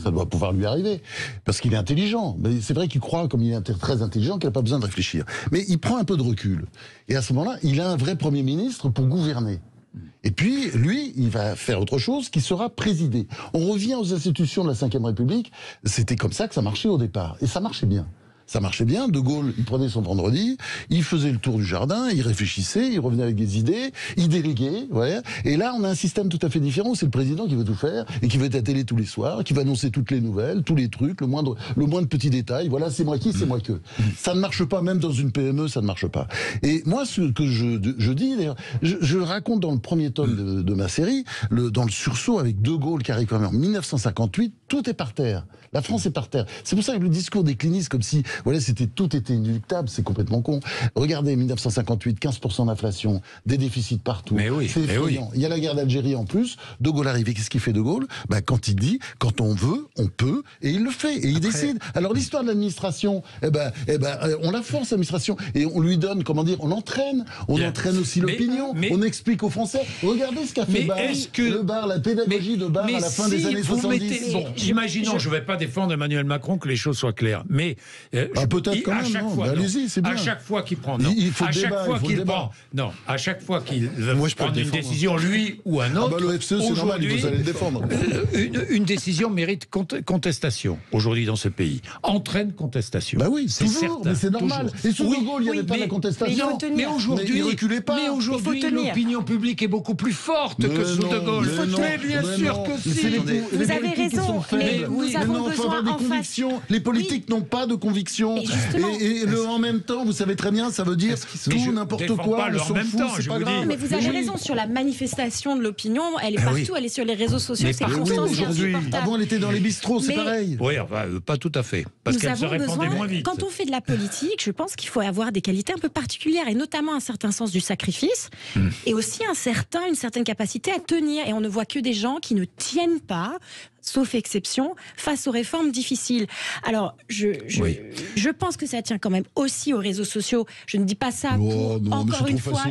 Ça doit pouvoir lui arriver, parce qu'il est intelligent. Mais c'est vrai qu'il croit, comme il est très intelligent, qu'il n'a pas besoin de réfléchir. Mais il prend un peu de recul. Et à ce moment-là, il a un vrai Premier ministre pour gouverner. Et puis, lui, il va faire autre chose qui sera présidé. On revient aux institutions de la Ve République. C'était comme ça que ça marchait au départ. Et ça marchait bien. Ça marchait bien. De Gaulle, il prenait son vendredi, il faisait le tour du jardin, il réfléchissait, il revenait avec des idées, il déléguait. Voilà. Et là, on a un système tout à fait différent. C'est le président qui veut tout faire et qui va être à la télé tous les soirs, qui va annoncer toutes les nouvelles, tous les trucs, le moindre petit détail. Voilà, c'est moi qui, c'est moi que. Ça ne marche pas, même dans une PME, ça ne marche pas. Et moi, ce que je dis, d'ailleurs, je raconte dans le premier tome de ma série, dans le sursaut avec De Gaulle qui arrive quand même en 1958, tout est par terre. La France est par terre. C'est pour ça que le discours décliniste, comme si voilà, tout était inéluctable, c'est complètement con. Regardez, 1958, 15% d'inflation, des déficits partout. Mais oui, c'est effrayant. Il y a la guerre d'Algérie en plus. De Gaulle arrive. Et qu'est-ce qu'il fait De Gaulle ? Quand il dit, quand on veut, on peut, et il le fait, et il décide. Alors l'histoire de l'administration, on la force, l'administration, et on lui donne, on entraîne. On entraîne aussi l'opinion. On explique aux Français. Regardez ce qu'a fait Barre. Le Barre, la pédagogie de Barre à la fin des années 70. Imaginons, je ne vais pas défendre Emmanuel Macron, que les choses soient claires, mais peut-être quand même. Allez-y, c'est bien. À chaque fois qu'il prend, à chaque fois qu'il prend une décision, lui ou un autre, le FCE, c'est normal, vous allez le défendre. Une décision mérite contestation aujourd'hui dans ce pays. Entraîne contestation. Bah oui, c'est certain. Mais c'est normal. Toujours. Et sous De Gaulle, il n'y avait pas la contestation. Mais aujourd'hui, il reculait pas. Mais aujourd'hui, l'opinion publique est beaucoup plus forte que sous De Gaulle. Mais bien sûr que si. Vous avez raison. Mais nous avons besoin en face. Les politiques n'ont pas de conviction. Et le en même temps, vous savez très bien, ça veut dire tout, n'importe quoi, on s'en fout, c'est pas grave. Mais vous avez raison sur la manifestation de l'opinion, elle est partout, elle est sur les réseaux sociaux, c'est constant, c'est insupportable. Avant, elle était dans les bistrots, c'est pareil. Oui, pas tout à fait, parce qu'elle se répandait moins vite. Quand on fait de la politique, je pense qu'il faut avoir des qualités un peu particulières, et notamment un certain sens du sacrifice, et aussi une certaine capacité à tenir, et on ne voit que des gens qui ne tiennent pas, sauf exception, face aux réformes difficiles. Alors, je pense que ça tient quand même aussi aux réseaux sociaux. Je ne dis pas ça pour, encore une fois...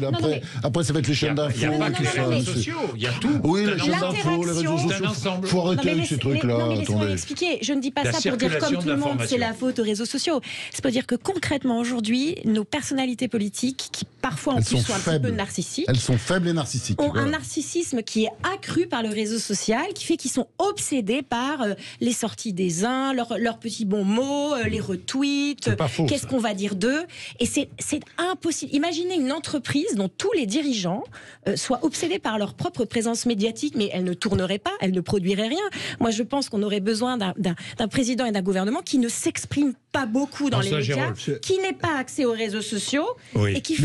Après, ça va être les chaînes d'infos. Il n'y a pas que les réseaux sociaux, il y a tout. Oui, les chaînes d'infos, les réseaux sociaux. Il faut arrêter avec ces trucs-là. Mais laissez-moi expliquer. Je ne dis pas ça pour dire comme tout le monde, c'est la faute aux réseaux sociaux. C'est pour dire que concrètement, aujourd'hui, nos personnalités politiques, qui parfois en plus sont un petit peu narcissiques... Elles sont faibles et narcissiques. Ont un narcissisme qui est accru par le réseau social, qui fait qu'ils sont obsédés par les sorties des uns, leurs petits bons mots, les retweets, qu'est-ce qu'on va dire d'eux. Et c'est impossible. Imaginez une entreprise dont tous les dirigeants soient obsédés par leur propre présence médiatique, mais elle ne tournerait pas, elle ne produirait rien. Moi, je pense qu'on aurait besoin d'un président et d'un gouvernement qui ne s'exprime pas beaucoup dans les médias, qui n'ait pas accès aux réseaux sociaux et qui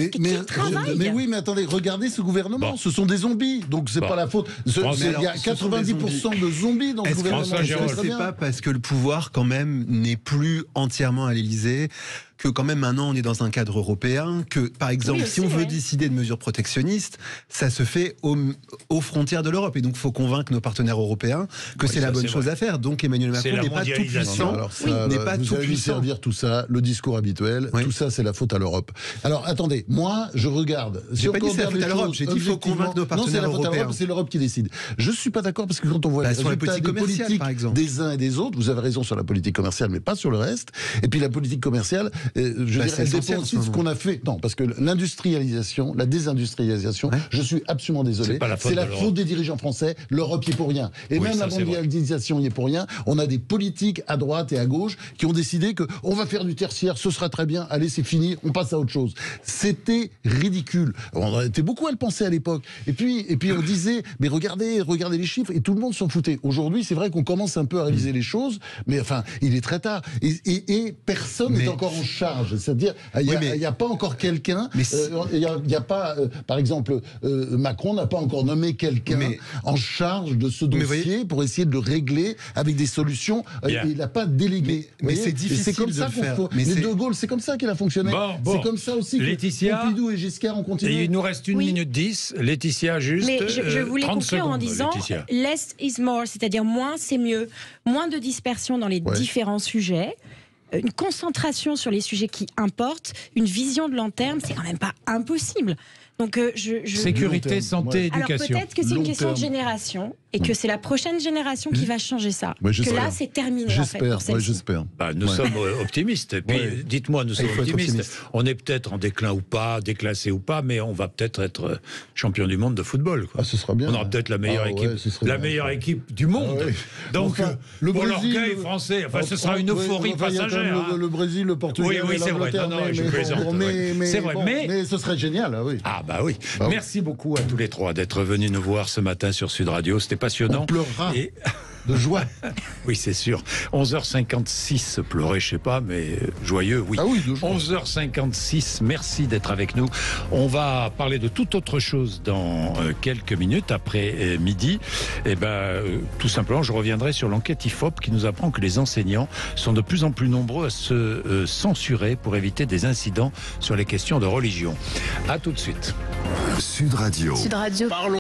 travaille. Mais oui, mais attendez, regardez ce gouvernement, ce sont des zombies, donc c'est pas la faute. Il y a 90% de zombies dans ce gouvernement. Est-ce que c'est pas parce que le pouvoir quand même n'est plus entièrement à l'Élysée, que quand même maintenant on est dans un cadre européen, que par exemple si on veut décider de mesures protectionnistes, ça se fait aux frontières de l'Europe, et donc il faut convaincre nos partenaires européens que c'est la bonne chose à faire. Donc Emmanuel Macron n'est pas tout puissant, n'est pas tout puissant. Servir tout ça, le discours habituel, tout ça c'est la faute à l'Europe. Alors attendez, moi je regarde. J'ai pas dit c'est la faute à l'Europe, j'ai dit il faut convaincre nos partenaires européens. C'est l'Europe qui décide. Je suis pas d'accord, parce que quand on voit les résultats des politiques des uns et des autres, vous avez raison sur la politique commerciale, mais pas sur le reste. Et puis la politique commerciale, elle dépend aussi de ce qu'on a fait. Non, parce que l'industrialisation, la désindustrialisation, je suis absolument désolé, c'est la faute des dirigeants français. L'Europe y est pour rien. Et même la mondialisation y est pour rien. On a des politiques à droite et à gauche qui ont décidé que on va faire du tertiaire, ce sera très bien, allez c'est fini, on passe à autre chose. C'était ridicule. On était beaucoup à le penser à l'époque. Et puis on disait, mais regardez les chiffres, et tout le monde s'en foutait. Aujourd'hui, c'est vrai qu'on commence un peu à réaliser les choses, mais enfin, il est très tard. Et personne n'est encore en charge. C'est-à-dire, il n'y a pas encore quelqu'un, il n'y a pas, par exemple, Macron n'a pas encore nommé quelqu'un en charge de ce dossier pour essayer de le régler avec des solutions. Il n'a pas délégué. Mais c'est difficile comme ça de le faire. Mais De Gaulle, c'est comme ça qu'il a fonctionné. C'est comme ça aussi Laetitia, que Pompidou et Giscard ont continué. Il nous reste 1 minute 10. Laetitia, juste. Mais je voulais conclure en disant less is more, c'est-à-dire moins c'est mieux. Moins de dispersion dans les différents sujets. Une concentration sur les sujets qui importent, une vision de long terme, c'est quand même pas impossible. Donc, sécurité, santé, Alors éducation. peut-être que c'est une question de génération et que c'est la prochaine génération qui va changer ça. Que là, c'est terminé. J'espère. J'espère. Nous sommes optimistes. Et puis, dites-moi, nous sommes optimistes. On est peut-être en déclin ou pas, déclassé ou pas, mais on va peut-être être champion du monde de football. Quoi. Ce sera bien. On aura peut-être la meilleure équipe, meilleure équipe du monde. Donc, pour l'orgueil français, ce sera une euphorie passagère. Le Brésil, le Portugal, oui, c'est vrai. Je plaisante. C'est vrai, mais ce serait génial, oui. Ah bah oui. Merci beaucoup à tous les trois d'être venus nous voir ce matin sur Sud Radio. C'était passionnant. On pleurera de joie. Oui, c'est sûr. 11h56, pleurer, je sais pas, mais joyeux, oui. Ah oui, de joie. 11h56, merci d'être avec nous. On va parler de toute autre chose dans quelques minutes, après midi. Tout simplement, je reviendrai sur l'enquête IFOP qui nous apprend que les enseignants sont de plus en plus nombreux à se censurer pour éviter des incidents sur les questions de religion. À tout de suite. Sud Radio. Sud Radio.